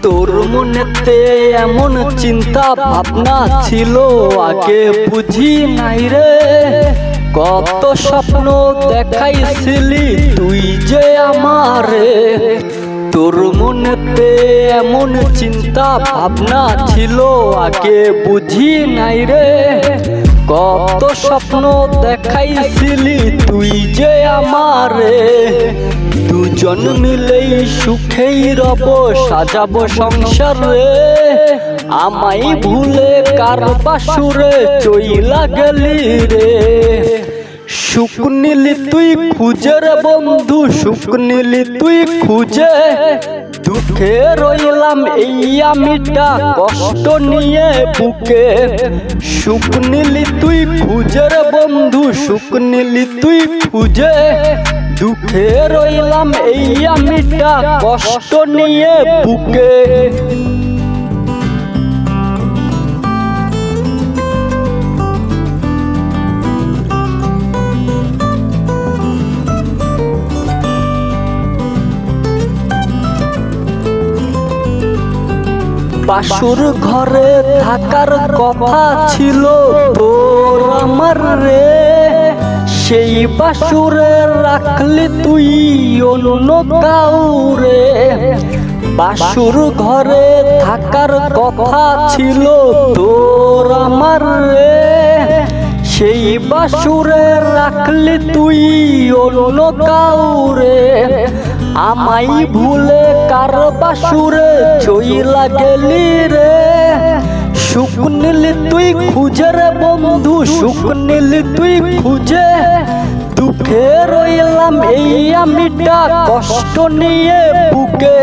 তোর মনেতে এমন চিন্তা ভাবনা ছিল আগে বুঝি নাই রে। কত স্বপ্ন দেখাইছিলি তুই যে আমারে। তোর মনেতে এমন চিন্তা ভাবনা ছিল আগে বুঝি নাই রে। কত স্বপ্ন দেখাইছিলি তুই যে আমারে। দুজন মিলেই সুখেই রব সাজাবো সংসার রে। আমায় ভুলে কার বাসুরে চইলা গেলি রে। সুখ নিলি তুই খুঁজে রে বন্ধু, সুখ নিলি তুই খুঁজে। দুঃখে রইলাম এই আমিটা কষ্ট নিয়ে বুকে। সুখ নিলি তুই খুঁজে রে বন্ধু, সুখ নিলি তুই খুঁজে। দুঃখে রইলাম এই আমিটা কষ্ট নিয়ে বুকে। বাসুর ঘরে থাকার কথা ছিল তোর আমার রে। সেই বাসুরে রাখলি তুই অন্য কাউরে। বাসুর ঘরে থাকার কথা ছিল তোর আমার রে। সেই বাসুরে রাখলি তুই অন্য কাউরে। আমায় ভুলে কার বাসুরে চইলা গেলি রে। সুখ নিলি তুই খুঁজে রে বন্ধু, সুখ নিলি তুই খুঁজে। দুঃখে রইলাম এই আমিটা কষ্ট নিয়ে বুকে।